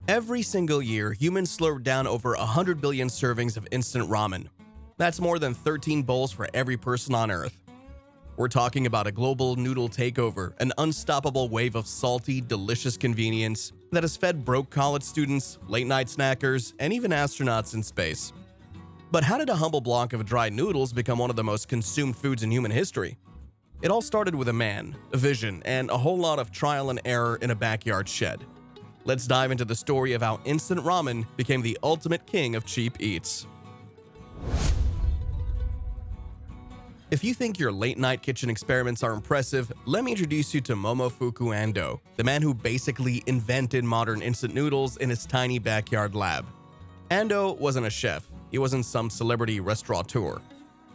Every single year, humans slurp down over 100 billion servings of instant ramen. That's more than 13 bowls for every person on Earth. We're talking about a global noodle takeover, an unstoppable wave of salty, delicious convenience that has fed broke college students, late-night snackers, and even astronauts in space. But how did a humble block of dried noodles become one of the most consumed foods in human history? It all started with a man, a vision, and a whole lot of trial and error in a backyard shed. Let's dive into the story of how instant ramen became the ultimate king of cheap eats. If you think your late-night kitchen experiments are impressive, let me introduce you to Momofuku Ando, the man who basically invented modern instant noodles in his tiny backyard lab. Ando wasn't a chef. He wasn't some celebrity restaurateur.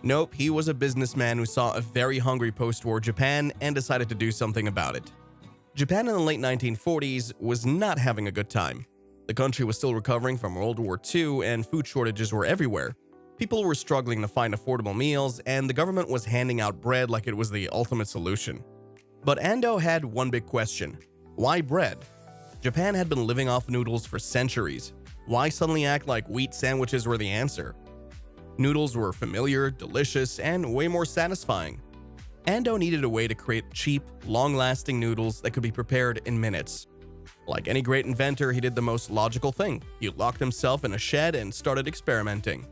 Nope, he was a businessman who saw a very hungry post-war Japan and decided to do something about it. Japan in the late 1940s was not having a good time. The country was still recovering from World War II and food shortages were everywhere. People were struggling to find affordable meals and the government was handing out bread like it was the ultimate solution. But Ando had one big question. Why bread? Japan had been living off noodles for centuries. Why suddenly act like wheat sandwiches were the answer? Noodles were familiar, delicious, and way more satisfying. Ando needed a way to create cheap, long-lasting noodles that could be prepared in minutes. Like any great inventor, he did the most logical thing. He locked himself in a shed and started experimenting.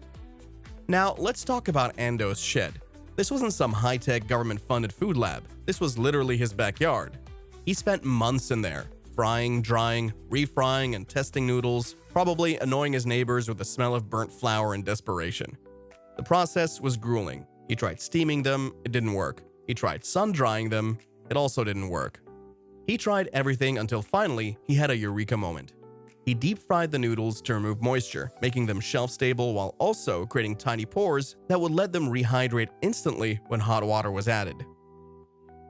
Now, let's talk about Ando's shed. This wasn't some high-tech government-funded food lab. This was literally his backyard. He spent months in there, frying, drying, refrying, and testing noodles, probably annoying his neighbors with the smell of burnt flour in desperation. The process was grueling. He tried steaming them, it didn't work. He tried sun-drying them, it also didn't work. He tried everything until finally he had a eureka moment. He deep-fried the noodles to remove moisture, making them shelf-stable while also creating tiny pores that would let them rehydrate instantly when hot water was added.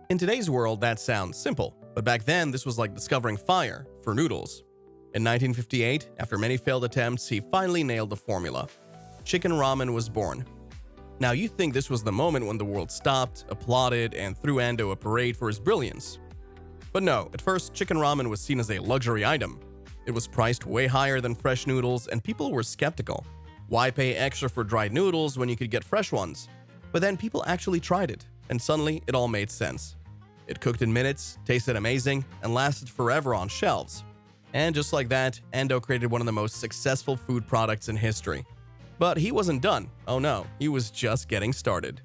In today's world, that sounds simple, but back then this was like discovering fire for noodles. In 1958, after many failed attempts, he finally nailed the formula. Chicken ramen was born. Now you think this was the moment when the world stopped, applauded, and threw Ando a parade for his brilliance. But no, at first chicken ramen was seen as a luxury item. It was priced way higher than fresh noodles and people were skeptical. Why pay extra for dried noodles when you could get fresh ones? But then people actually tried it, and suddenly it all made sense. It cooked in minutes, tasted amazing, and lasted forever on shelves. And just like that, Ando created one of the most successful food products in history. But he wasn't done. Oh no, he was just getting started.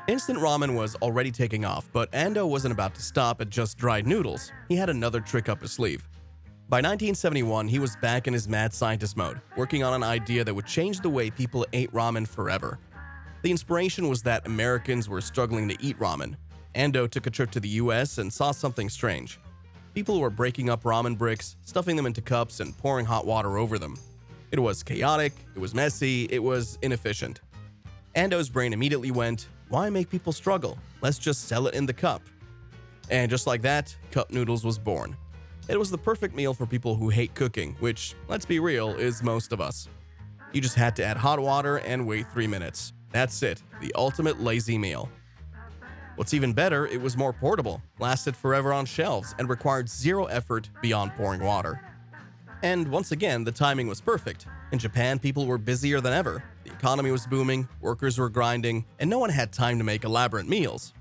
Instant ramen was already taking off, but Ando wasn't about to stop at just dried noodles. He had another trick up his sleeve. By 1971, he was back in his mad scientist mode, working on an idea that would change the way people ate ramen forever. The inspiration was that Americans were struggling to eat ramen. Ando took a trip to the US and saw something strange. People were breaking up ramen bricks, stuffing them into cups, and pouring hot water over them. It was chaotic, it was messy, it was inefficient. Ando's brain immediately went, why make people struggle? Let's just sell it in the cup. And just like that, cup noodles was born. It was the perfect meal for people who hate cooking, which, let's be real, is most of us. You just had to add hot water and wait 3 minutes. That's it, the ultimate lazy meal. What's even better, it was more portable, lasted forever on shelves, and required zero effort beyond pouring water. And once again, the timing was perfect. In Japan, people were busier than ever. The economy was booming, workers were grinding, and no one had time to make elaborate meals.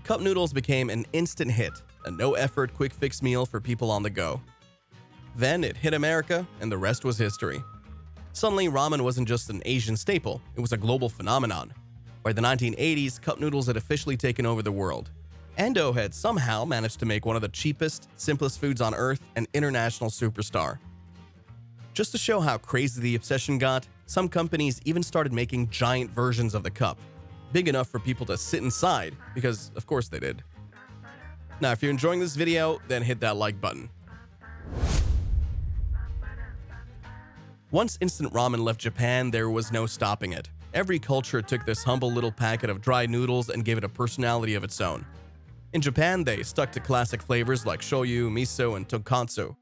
Cup noodles became an instant hit, a no-effort, quick-fix meal for people on the go. Then it hit America, and the rest was history. Suddenly, ramen wasn't just an Asian staple, it was a global phenomenon. By the 1980s, cup noodles had officially taken over the world. Ando had somehow managed to make one of the cheapest, simplest foods on earth an international superstar. Just to show how crazy the obsession got, some companies even started making giant versions of the cup, big enough for people to sit inside, because of course they did. Now, if you're enjoying this video, then hit that like button. Once instant ramen left Japan, there was no stopping it. Every culture took this humble little packet of dried noodles and gave it a personality of its own. In Japan, they stuck to classic flavors like shoyu, miso, and tonkatsu.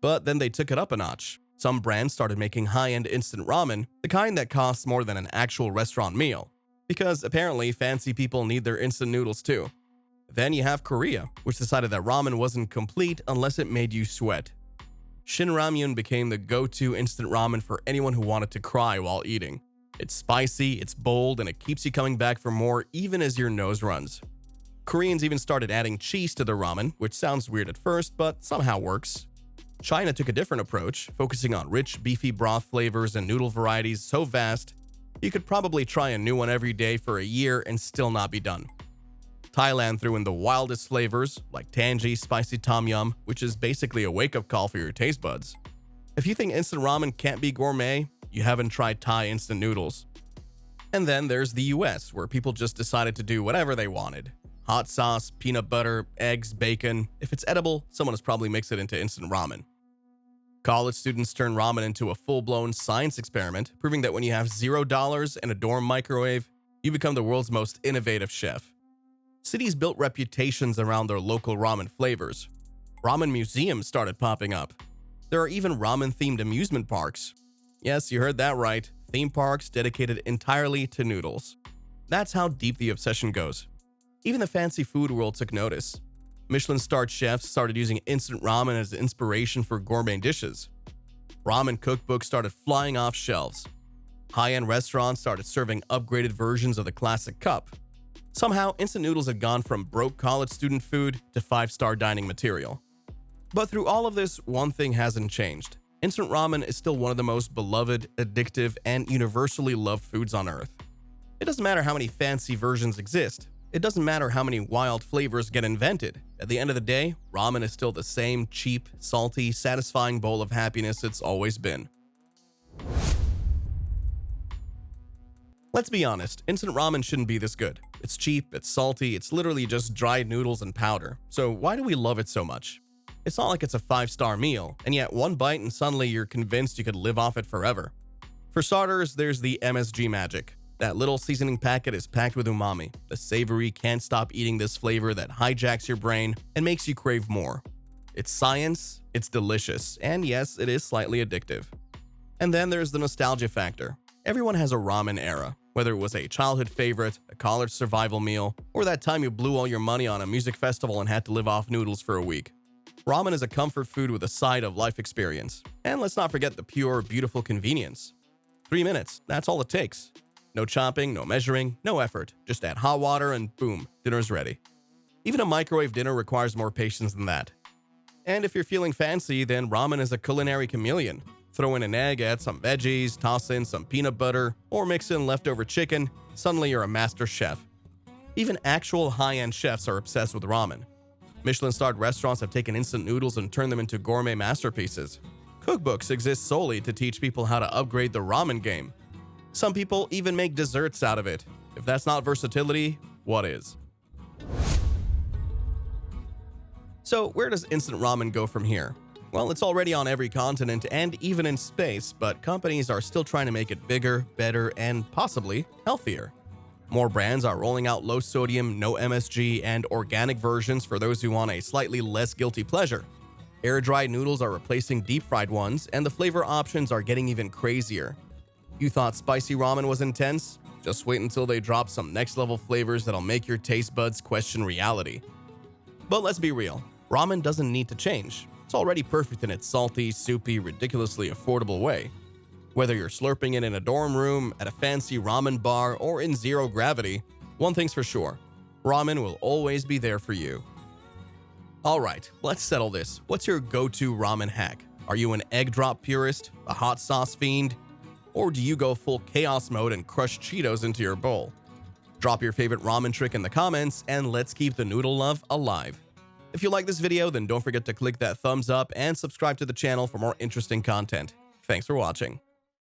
But then they took it up a notch. Some brands started making high-end instant ramen, the kind that costs more than an actual restaurant meal. Because apparently fancy people need their instant noodles too. Then you have Korea, which decided that ramen wasn't complete unless it made you sweat. Shin Ramyun became the go-to instant ramen for anyone who wanted to cry while eating. It's spicy, it's bold, and it keeps you coming back for more even as your nose runs. Koreans even started adding cheese to their ramen, which sounds weird at first, but somehow works. China took a different approach, focusing on rich, beefy broth flavors and noodle varieties so vast, you could probably try a new one every day for a year and still not be done. Thailand threw in the wildest flavors, like tangy spicy tom yum, which is basically a wake-up call for your taste buds. If you think instant ramen can't be gourmet, you haven't tried Thai instant noodles. And then there's the US, where people just decided to do whatever they wanted. Hot sauce, peanut butter, eggs, bacon. If it's edible, someone has probably mixed it into instant ramen. College students turn ramen into a full-blown science experiment, proving that when you have $0 and a dorm microwave, you become the world's most innovative chef. Cities built reputations around their local ramen flavors. Ramen museums started popping up. There are even ramen-themed amusement parks. Yes, you heard that right, theme parks dedicated entirely to noodles. That's how deep the obsession goes. Even the fancy food world took notice. Michelin-starred chefs started using instant ramen as inspiration for gourmet dishes. Ramen cookbooks started flying off shelves. High-end restaurants started serving upgraded versions of the classic cup. Somehow, instant noodles had gone from broke college student food to 5-star dining material. But through all of this, one thing hasn't changed. Instant ramen is still one of the most beloved, addictive, and universally loved foods on Earth. It doesn't matter how many fancy versions exist. It doesn't matter how many wild flavors get invented. At the end of the day, ramen is still the same cheap, salty, satisfying bowl of happiness it's always been. Let's be honest, instant ramen shouldn't be this good. It's cheap, it's salty, it's literally just dried noodles and powder. So why do we love it so much? It's not like it's a 5-star meal, and yet one bite and suddenly you're convinced you could live off it forever. For starters, there's the MSG magic. That little seasoning packet is packed with umami, the savory, can't stop eating this flavor that hijacks your brain and makes you crave more. It's science, it's delicious, and yes, it is slightly addictive. And then there's the nostalgia factor. Everyone has a ramen era, whether it was a childhood favorite, a college survival meal, or that time you blew all your money on a music festival and had to live off noodles for a week. Ramen is a comfort food with a side of life experience. And let's not forget the pure, beautiful convenience. 3 minutes, that's all it takes. No chopping, no measuring, no effort. Just add hot water and boom, dinner's ready. Even a microwave dinner requires more patience than that. And if you're feeling fancy, then ramen is a culinary chameleon. Throw in an egg, add some veggies, toss in some peanut butter, or mix in leftover chicken, suddenly you're a master chef. Even actual high-end chefs are obsessed with ramen. Michelin-starred restaurants have taken instant noodles and turned them into gourmet masterpieces. Cookbooks exist solely to teach people how to upgrade the ramen game. Some people even make desserts out of it. If that's not versatility, what is? So where does instant ramen go from here? Well, it's already on every continent and even in space, but companies are still trying to make it bigger, better, and possibly healthier. More brands are rolling out low-sodium, no MSG, and organic versions for those who want a slightly less guilty pleasure. Air-dried noodles are replacing deep-fried ones, and the flavor options are getting even crazier. You thought spicy ramen was intense? Just wait until they drop some next-level flavors that'll make your taste buds question reality. But let's be real, ramen doesn't need to change. It's already perfect in its salty, soupy, ridiculously affordable way. Whether you're slurping it in a dorm room, at a fancy ramen bar, or in zero gravity, one thing's for sure, ramen will always be there for you. Alright, let's settle this. What's your go-to ramen hack? Are you an egg drop purist, a hot sauce fiend, or do you go full chaos mode and crush Cheetos into your bowl? Drop your favorite ramen trick in the comments, and let's keep the noodle love alive. If you like this video, then don't forget to click that thumbs up and subscribe to the channel for more interesting content. Thanks for watching.